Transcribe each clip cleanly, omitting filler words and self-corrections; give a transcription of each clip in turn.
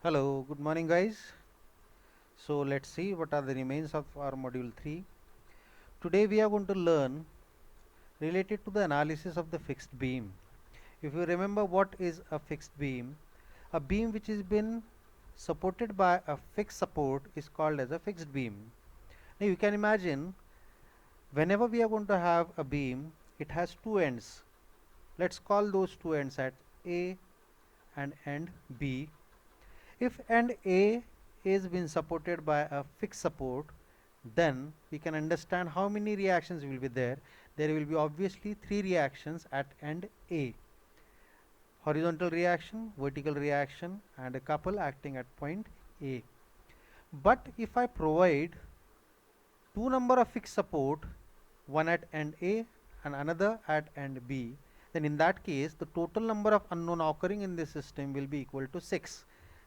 Hello, good morning guys. So let's see what are the remains of our module 3. Today we are going to learn related to the analysis of the fixed beam. If you remember what is a beam which has been supported by a fixed support is called as a fixed beam. Now you can imagine whenever we are going to have a beam, it has two ends. Let's call those two ends at A and end B. If end A is being supported by a fixed support, then we can understand how many reactions will be there. There will be obviously three reactions at end A. Horizontal reaction, vertical reaction, and a couple acting at point A. But if I provide two number of fixed support, one at end A and another at end B, then in that case the total number of unknown occurring in this system will be equal to 6.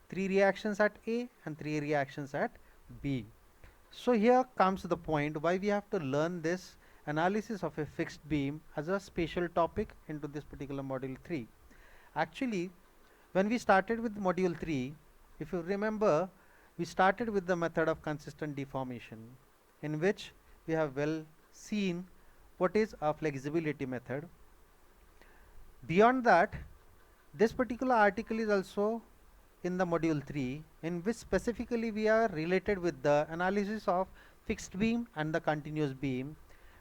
3 reactions at A and 3 reactions at B. So here comes the point why we have to learn this analysis of a fixed beam as a special topic into this particular module 3. Actually, when we started with module 3, if you remember, we started with the method of consistent deformation, in which we have well seen what is a flexibility method. Beyond that, this particular article is also in the module 3, in which specifically we are related with the analysis of fixed beam and the continuous beam,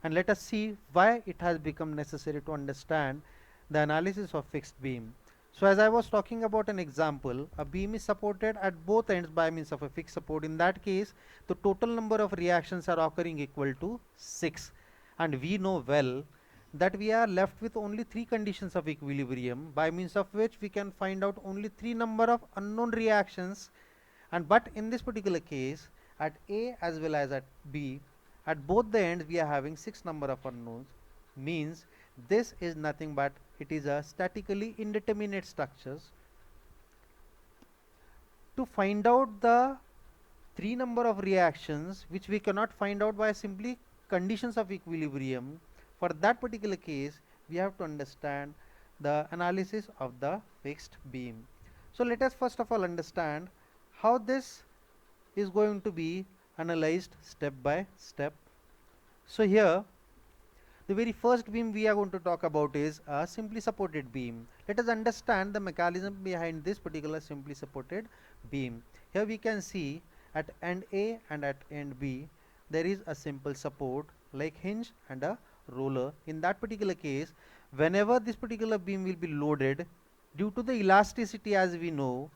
and let us see why it has become necessary to understand the analysis of fixed beam. So as I was talking about an example, a beam is supported at both ends by means of a fixed support. In that case, the total number of reactions are occurring equal to 6, and we know well that we are left with only three conditions of equilibrium, by means of which we can find out only three number of unknown reactions. And but in this particular case, at A as well as at B, at both the ends we are having six number of unknowns, means this is nothing but it is a statically indeterminate structures. To find out the three number of reactions which we cannot find out by simply conditions of equilibrium, for that particular case we have to understand the analysis of the fixed beam. So let us first of all understand how this is going to be analyzed step by step. So here the very first beam we are going to talk about is a simply supported beam. Let us understand the mechanism behind this particular simply supported beam. Here we can see at end A and at end B there is a simple support like hinge and a roller. In that particular case, whenever this particular beam will be loaded, due to the elasticity, as we know,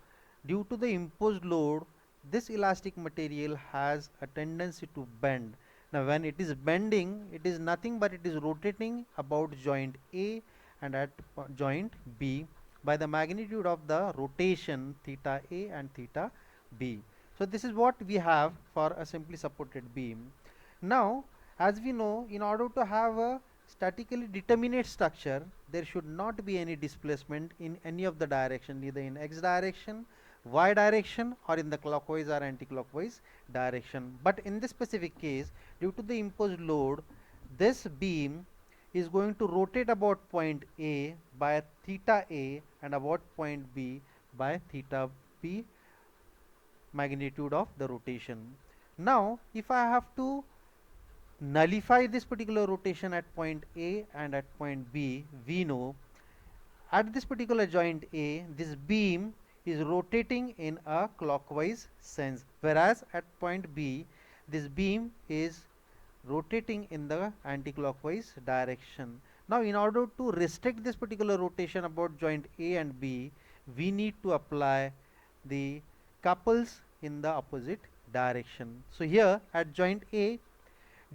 due to the imposed load, this elastic material has a tendency to bend. Now when it is bending, it is nothing but it is rotating about joint A and at joint B by the magnitude of the rotation theta A and theta B. So this is what we have for a simply supported beam. Now as we know, in order to have a statically determinate structure, there should not be any displacement in any of the direction, either in x direction, y direction, or in the clockwise or anti-clockwise direction. But in this specific case, due to the imposed load, this beam is going to rotate about point A by theta A and about point B by theta B, magnitude of the rotation. Now if I have to nullify this particular rotation at point A and at point B, we know at this particular joint A, this beam is rotating in a clockwise sense, whereas at point B, this beam is rotating in the anti-clockwise direction. Now in order to restrict this particular rotation about joint A and B, we need to apply the couples in the opposite direction. So here at joint A,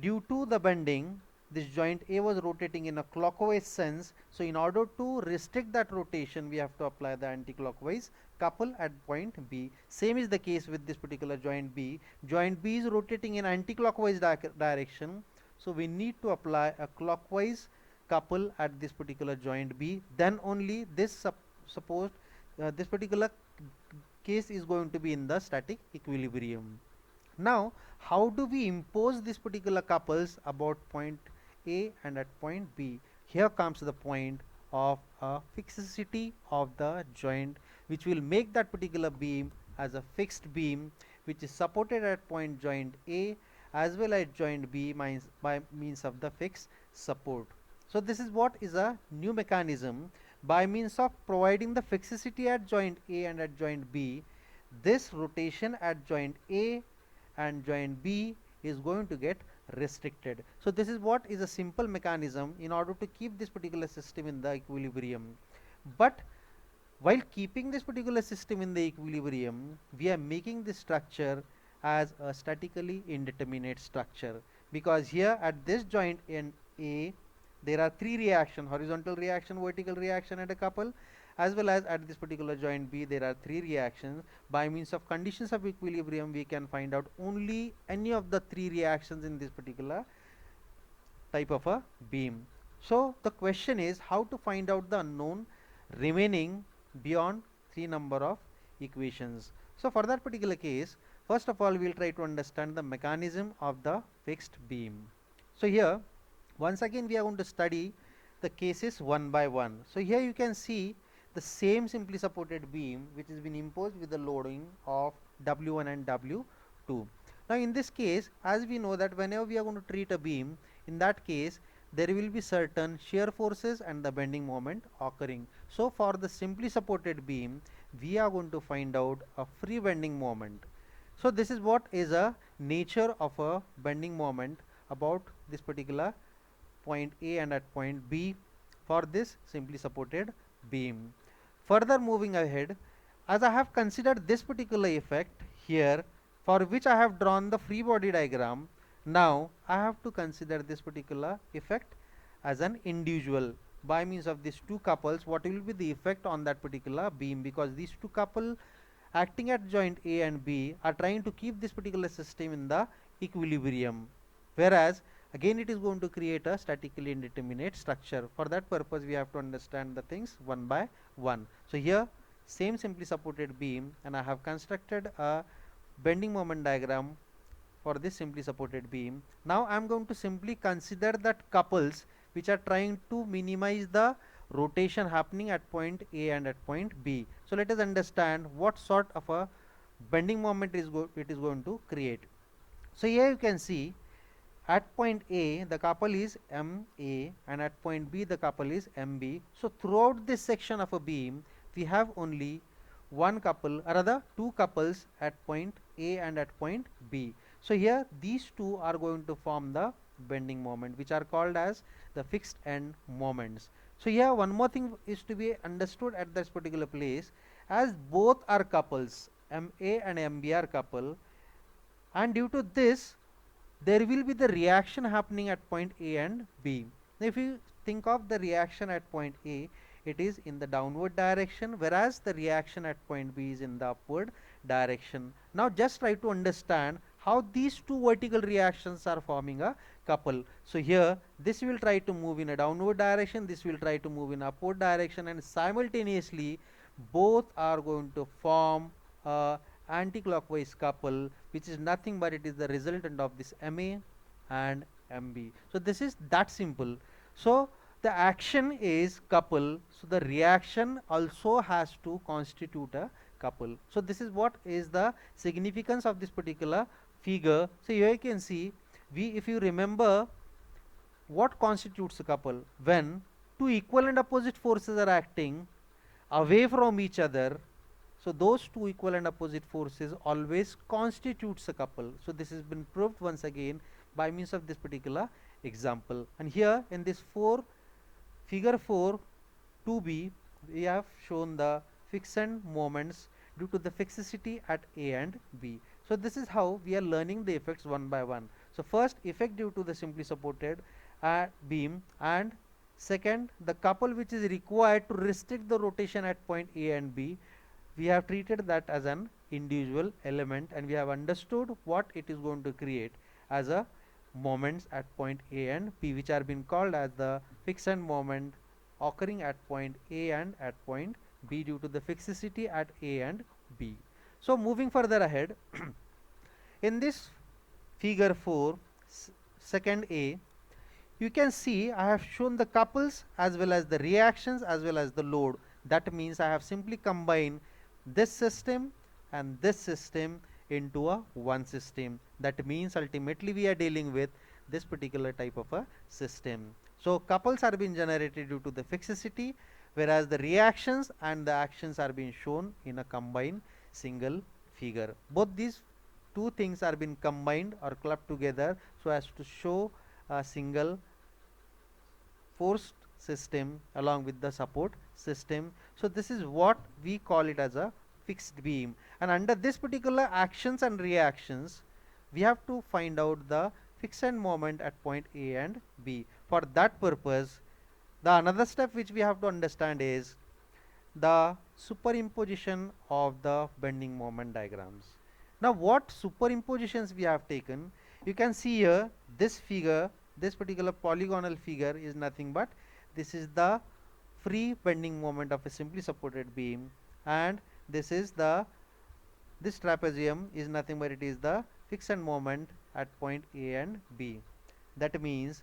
due to the bending, this joint A was rotating in a clockwise sense. So in order to restrict that rotation, we have to apply the anti-clockwise couple at point B. Same is the case with this particular joint B. Joint B is rotating in anti-clockwise direction. So we need to apply a clockwise couple at this particular joint B. Then only this suppose this particular case is going to be in the static equilibrium. Now, how do we impose these particular couples about point A and at point B? Here comes the point of a fixity of the joint, which will make that particular beam as a fixed beam which is supported at point joint A as well as joint B by means of the fixed support. So this is what is a new mechanism. By means of providing the fixicity at joint A and at joint B, this rotation at joint A and joint B is going to get restricted. So this is what is a simple mechanism in order to keep this particular system in the equilibrium. But while keeping this particular system in the equilibrium, we are making this structure as a statically indeterminate structure, because here at this joint in A there are three reactions: horizontal reaction, vertical reaction, and a couple. As well as at this particular joint B there are three reactions. By means of conditions of equilibrium, we can find out only any of the three reactions in this particular type of a beam. So the question is how to find out the unknown remaining beyond three number of equations. So for that particular case, first of all we will try to understand the mechanism of the fixed beam. So here once again we are going to study the cases one by one. So here you can see the same simply supported beam which has been imposed with the loading of W1 and W2. Now in this case, as we know that whenever we are going to treat a beam, in that case there will be certain shear forces and the bending moment occurring. So for the simply supported beam, we are going to find out a free bending moment. So this is what is a nature of a bending moment about this particular point A and at point B for this simply supported beam. Further moving ahead, as I have considered this particular effect here, for which I have drawn the free body diagram, now I have to consider this particular effect as an individual. By means of these two couples, what will be the effect on that particular beam, because these two couple acting at joint A and B are trying to keep this particular system in the equilibrium, whereas again it is going to create a statically indeterminate structure. For that purpose we have to understand the things one by one. So here same simply supported beam, and I have constructed a bending moment diagram for this simply supported beam. Now I am going to simply consider that couples which are trying to minimize the rotation happening at point A and at point B. So let us understand what sort of a bending moment it is going to create. So here you can see at point A the couple is MA and at point B the couple is MB. So throughout this section of a beam we have only one couple or rather two couples at point A and at point B. So here these two are going to form the bending moment, which are called as the fixed end moments. So here one more thing is to be understood at this particular place, as both are couples, MA and MB are couple, and due to this there will be the reaction happening at point A and B. Now if you think of the reaction at point A, it is in the downward direction, whereas the reaction at point B is in the upward direction. Now just try to understand how these two vertical reactions are forming a couple. So here this will try to move in a downward direction, this will try to move in upward direction, and simultaneously both are going to form a anti-clockwise couple, which is nothing but it is the resultant of this MA and MB. So this is that simple. So the action is couple, so the reaction also has to constitute a couple. So this is what is the significance of this particular figure. So here you can see, if you remember what constitutes a couple, when two equal and opposite forces are acting away from each other, so those two equal and opposite forces always constitutes a couple. So this has been proved once again by means of this particular example. And here in this figure 4 2b, we have shown the fixed moments due to the fixicity at A and B. So this is how we are learning the effects one by one. So first, effect due to the simply supported beam, and second, the couple which is required to restrict the rotation at point A and B. We have treated that as an individual element, and we have understood what it is going to create as a moments at point A and B, which are being called as the fixed moment occurring at point A and at point B due to the fixicity at A and B. So moving further ahead, in this figure 4 second A, you can see I have shown the couples as well as the reactions as well as the load. That means I have simply combined this system and this system into a one system. That means ultimately we are dealing with this particular type of a system. So couples are being generated due to the fixicity, whereas the reactions and the actions are being shown in a combined single figure. Both these two things are being combined or clubbed together so as to show a single forced system along with the support system. So this is what we call it as a fixed beam, and under this particular actions and reactions we have to find out the fixed moment at point A and B. For that purpose, the another step which we have to understand is the superimposition of the bending moment diagrams. Now what superimpositions we have taken, you can see here this figure, this particular polygonal figure is nothing but this is the free bending moment of a simply supported beam, and this is the this trapezium is nothing but it is the fixed moment at point A and B. That means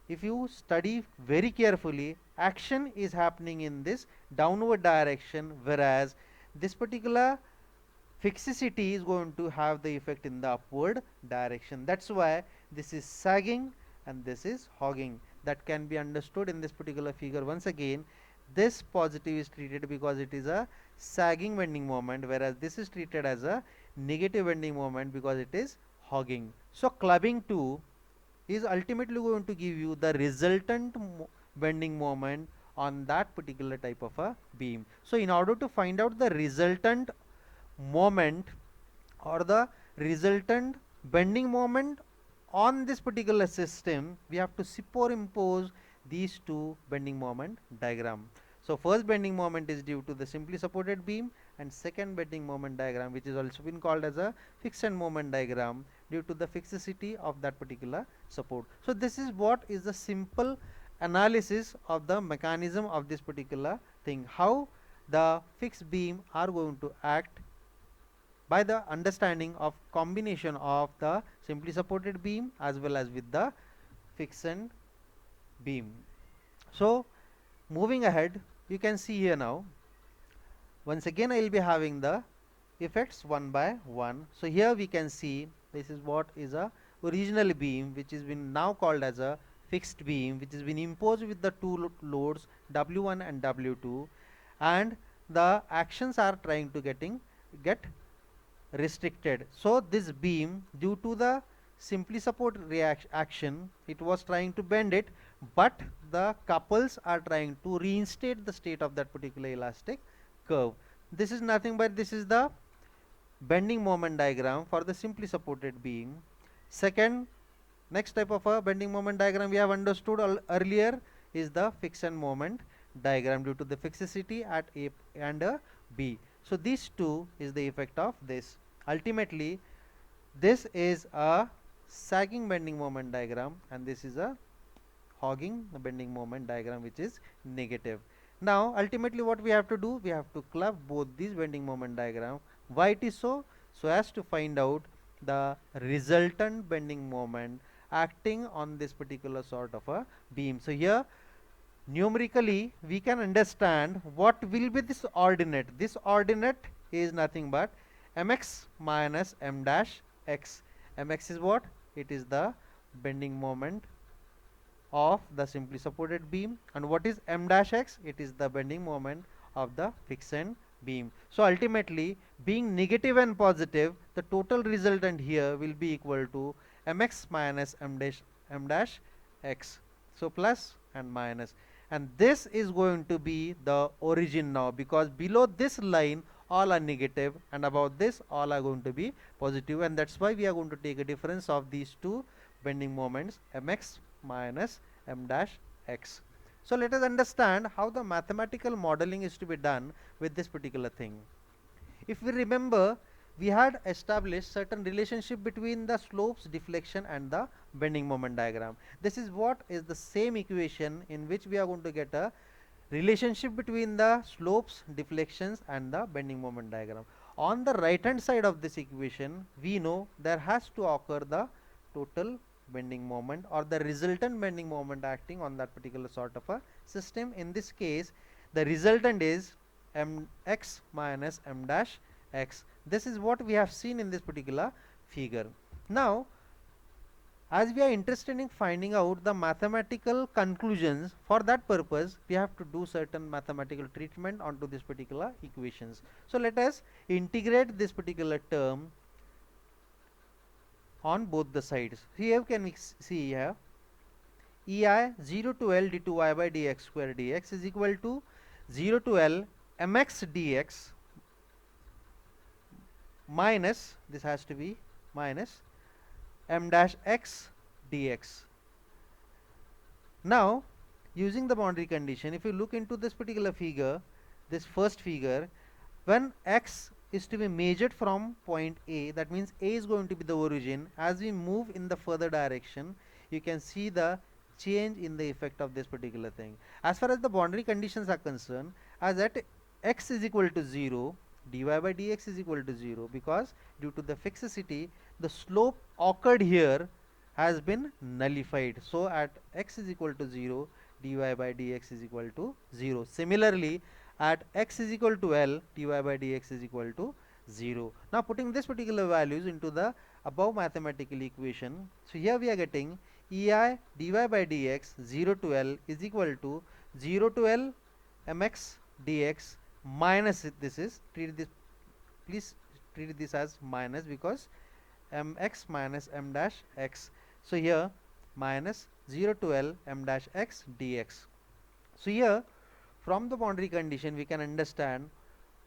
if you study very carefully, action is happening in this downward direction, whereas this particular fixicity is going to have the effect in the upward direction. That's why this is sagging and this is hogging. That can be understood in this particular figure. Once again, this positive is treated because it is a sagging bending moment, whereas this is treated as a negative bending moment because it is hogging. So clubbing 2 is ultimately going to give you the resultant bending moment on that particular type of a beam. So in order to find out the resultant moment or the resultant bending moment on this particular system, we have to superimpose these two bending moment diagram. So first bending moment is due to the simply supported beam, and second bending moment diagram, which is also been called as a fixed moment diagram, due to the fixicity of that particular support. So this is what is the simple analysis of the mechanism of this particular thing, how the fixed beam are going to act by the understanding of combination of the simply supported beam as well as with the fixed beam. So moving ahead, you can see here now, once again I will be having the effects one by one. So here we can see this is what is a original beam which has been now called as a fixed beam, which has been imposed with the two loads W1 and W2, and the actions are trying to get restricted. So this beam, due to the simply support action, it was trying to bend it, but the couples are trying to reinstate the state of that particular elastic curve. This is nothing but this is the bending moment diagram for the simply supported beam. Second, next type of a bending moment diagram we have understood earlier is the fixed moment diagram due to the fixicity at A and B. So these two is the effect of this. Ultimately, this is a sagging bending moment diagram, and this is a hogging bending moment diagram which is negative. Now ultimately what we have to do, we have to club both these bending moment diagram. Why it is so? So as to find out the resultant bending moment acting on this particular sort of a beam. So here numerically we can understand what will be this ordinate. This ordinate is nothing but mx minus m dash x. Mx is what? It is the bending moment of the simply supported beam, and what is m dash x? It is the bending moment of the fixed beam. So ultimately, being negative and positive, the total resultant here will be equal to mx minus m dash x. So plus and minus, and this is going to be the origin now, because below this line all are negative and above this all are going to be positive, and that's why we are going to take a difference of these two bending moments, mx minus m dash x. So let us understand how the mathematical modeling is to be done with this particular thing. If we remember, we had established certain relationship between the slopes, deflection and the bending moment diagram. This is what is the same equation in which we are going to get a relationship between the slopes, deflections and the bending moment diagram. On the right hand side of this equation, we know there has to occur the total bending moment or the resultant bending moment acting on that particular sort of a system. In this case, the resultant is mx minus m dash x. This is what we have seen in this particular figure. Now, as we are interested in finding out the mathematical conclusions, for that purpose we have to do certain mathematical treatment onto this particular equations. So let us integrate this particular term on both the sides. Here can we see here ei 0 to L d2y by dx square dx is equal to 0 to L mx dx minus, this has to be minus m dash x dx. Now, using the boundary condition, if you look into this particular figure, this first figure, when x is to be measured from point A, that means A is going to be the origin. As we move in the further direction, you can see the change in the effect of this particular thing. As far as the boundary conditions are concerned, as at x is equal to 0, dy by dx is equal to 0, because due to the fixity, the slope occurred here has been nullified. So at x is equal to 0, dy by dx is equal to 0. Similarly, at x is equal to L, dy by dx is equal to 0. Now putting this particular values into the above mathematical equation, so here we are getting ei dy by dx 0 to L is equal to 0 to L mx dx minus this is, treat this, please treat this as minus, because mx minus m dash x. So here minus 0 to L m dash x dx. So here from the boundary condition we can understand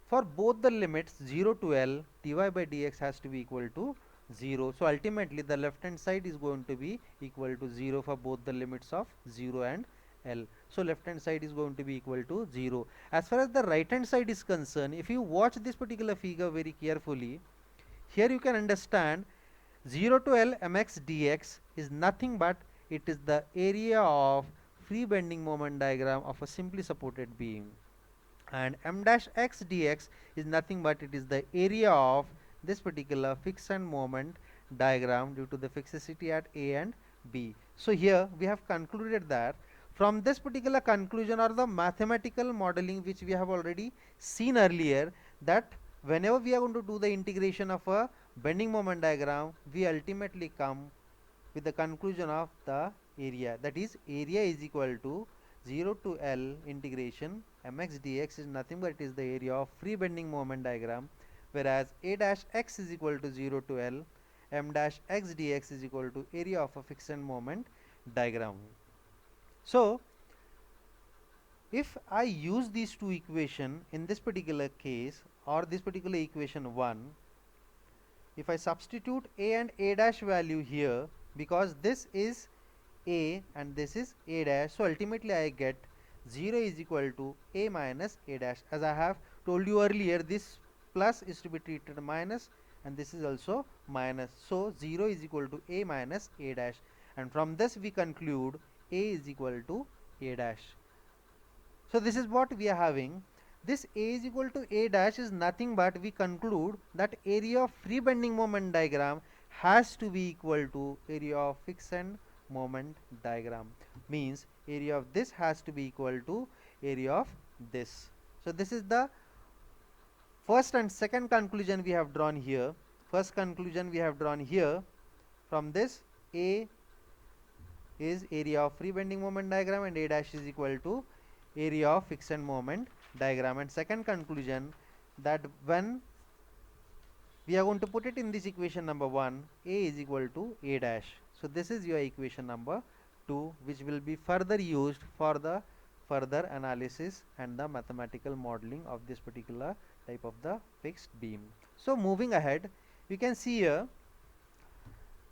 for both the limits 0 to L, dy by dx has to be equal to 0. So ultimately the left hand side is going to be equal to 0 for both the limits of 0 and L. So left hand side is going to be equal to 0. As far as the right hand side is concerned, if you watch this particular figure very carefully, here you can understand 0 to L mx dx is nothing but it is the area of free bending moment diagram of a simply supported beam, and m dash x dx is nothing but it is the area of this particular fixed moment diagram due to the fixity at A and B. So here we have concluded that from this particular conclusion or the mathematical modeling which we have already seen earlier, that whenever we are going to do the integration of a bending moment diagram, we ultimately come with the conclusion of the area, that is area is equal to 0 to L integration mx dx is nothing but it is the area of free bending moment diagram, whereas a dash x is equal to 0 to L m dash x dx is equal to area of a fixed moment diagram. So if I use these two equation in this particular case, or this particular equation 1, if I substitute a and a dash value here, because this is a and this is a dash, so ultimately I get 0 is equal to a minus a dash. As I have told you earlier, this plus is to be treated minus and this is also minus, so 0 is equal to a minus a dash, and from this we conclude a is equal to a dash. So this is what we are having. This a is equal to a dash is nothing but we conclude that area of free bending moment diagram has to be equal to area of fixed moment diagram, means area of this has to be equal to area of this. So this is the first and second conclusion we have drawn here. First conclusion we have drawn here, from this a is area of free bending moment diagram and a dash is equal to area of fixed moment diagram, and second conclusion that when we are going to put it in this equation number 1, a is equal to a dash. So this is your equation number 2, which will be further used for the further analysis and the mathematical modeling of this particular type of the fixed beam. So moving ahead, you can see here,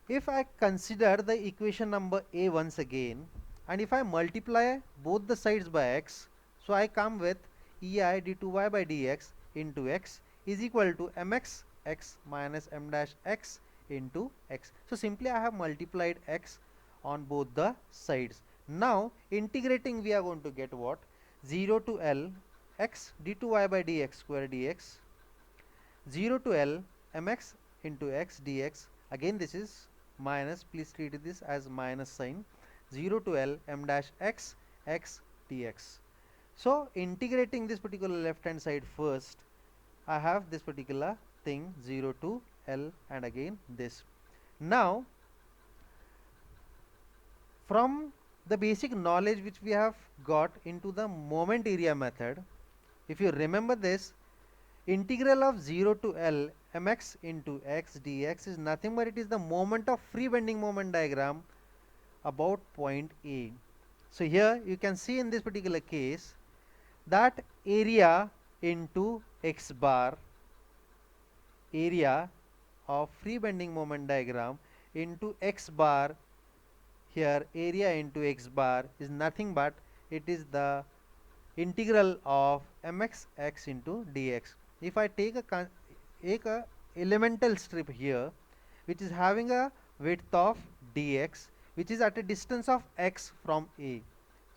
if I consider the equation number a once again, and if I multiply both the sides by x, so I come with ei d2y by dx into x is equal to mx x minus m dash x into x. So simply I have multiplied x on both the sides. Now integrating we are going to get what? 0 to L x d2y by dx square dx, 0 to L mx into x dx, again this is minus, please treat this as minus sign, 0 to L m dash x x dx. So integrating this particular left hand side first, I have this particular thing 0 to L and again this. Now from the basic knowledge which we have got into the moment area method, if you remember this, integral of 0 to L mx into x dx is nothing but it is the moment of free bending moment diagram about point A. So here you can see in this particular case that area into x bar, area of free bending moment diagram into x bar, here area into x bar is nothing but it is the integral of mx x into dx. If I take a elemental strip here which is having a width of dx which is at a distance of x from A.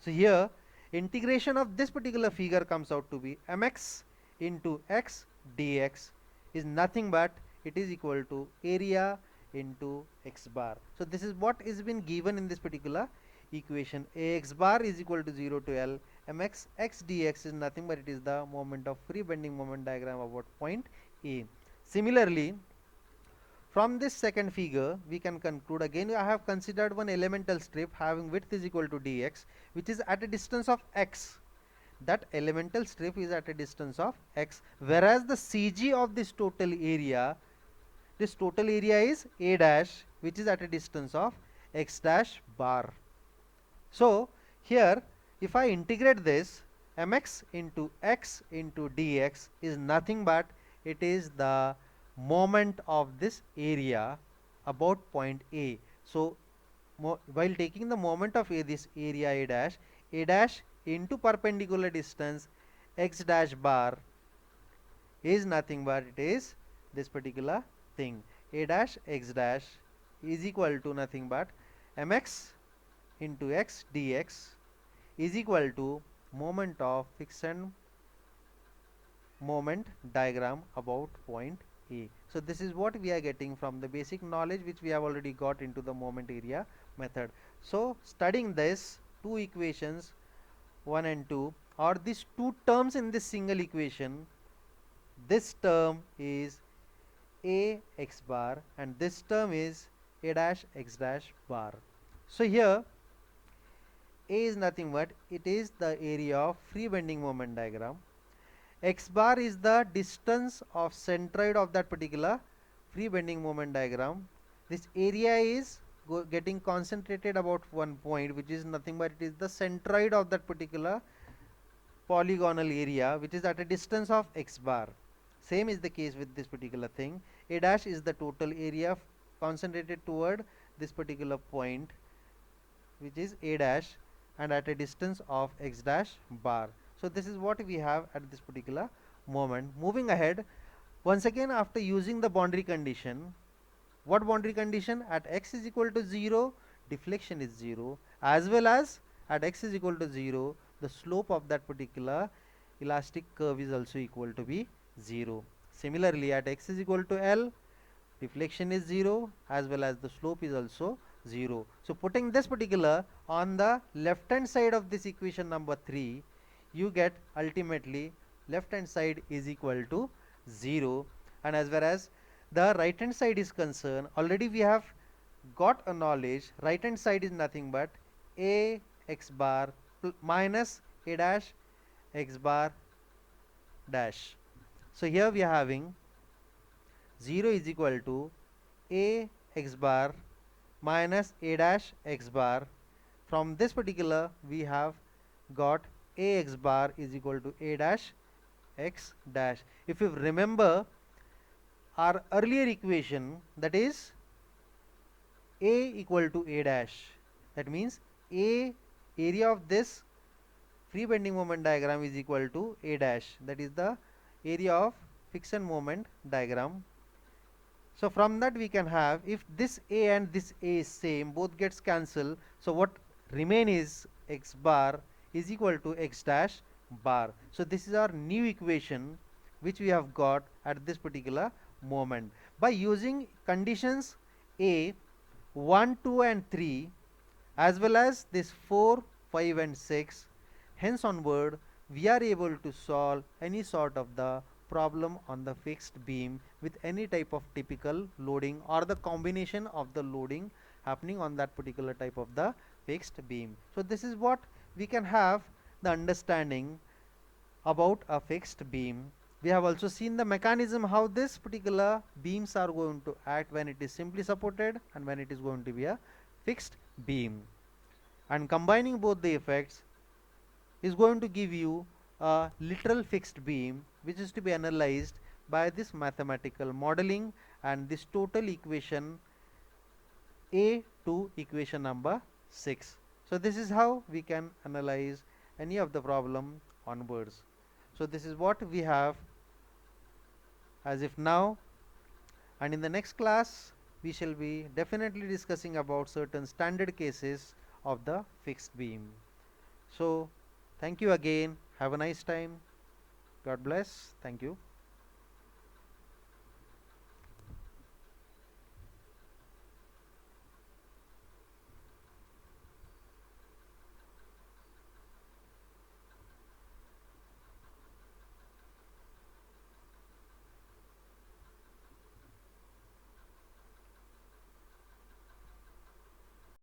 So here integration of this particular figure comes out to be mx into x dx is nothing but it is equal to area into x bar. So this is what is been given in this particular equation. Ax bar is equal to 0 to L mx x dx is nothing but it is the moment of free bending moment diagram about point A. Similarly, from this second figure we can conclude, again I have considered one elemental strip having width is equal to dx which is at a distance of x. That elemental strip is at a distance of x, whereas the CG of this total area is A dash which is at a distance of x dash bar. So here if I integrate this, mx into x into dx is nothing but it is the moment of this area about point A. So while taking the moment of this area A dash into perpendicular distance x dash bar is nothing but it is this particular thing. A dash x dash is equal to nothing but mx into x dx is equal to moment of fixed moment diagram about point A. So this is what we are getting from the basic knowledge which we have already got into the moment area method. So studying this two equations 1 and 2 or these two terms in this single equation, this term is a x bar and this term is a dash x dash bar. So here A is nothing but it is the area of free bending moment diagram. X bar is the distance of centroid of that particular free bending moment diagram. This area is getting concentrated about one point which is nothing but it is the centroid of that particular polygonal area which is at a distance of x bar. Same is the case with this particular thing. A dash is the total area concentrated toward this particular point which is A dash and at a distance of x dash bar. So this is what we have at this particular moment. Moving ahead, once again after using the boundary condition, what boundary condition? At x is equal to 0, deflection is 0, as well as at x is equal to 0, the slope of that particular elastic curve is also equal to be 0. Similarly, at x is equal to L, deflection is 0 as well as the slope is also 0. So putting this particular on the left hand side of this equation number 3, you get ultimately left hand side is equal to 0, and as far as the right hand side is concerned, already we have got a knowledge. Right hand side is nothing but a x bar minus a dash x bar dash. So here we are having 0 is equal to a x bar minus a dash x bar. From this particular we have got a x bar is equal to a dash x dash. If you remember our earlier equation, that is a equal to a dash, that means a area of this free bending moment diagram is equal to a dash, that is the area of friction moment diagram. So from that we can have, if this a and this a is same, both gets cancelled, so what remain is x bar is equal to x dash bar. So this is our new equation which we have got at this particular moment by using conditions a 1 2 and 3 as well as this 4 5 and 6. Hence onward we are able to solve any sort of the problem on the fixed beam with any type of typical loading or the combination of the loading happening on that particular type of the fixed beam. So this is what we can have the understanding about a fixed beam. We have also seen the mechanism how this particular beams are going to act when it is simply supported and when it is going to be a fixed beam. And combining both the effects is going to give you a literal fixed beam which is to be analyzed by this mathematical modeling and this total equation A to equation number 6. So this is how we can analyze any of the problem onwards. So this is what we have as if now, and in the next class we shall be definitely discussing about certain standard cases of the fixed beam. So thank you again, have a nice time, God bless, thank you.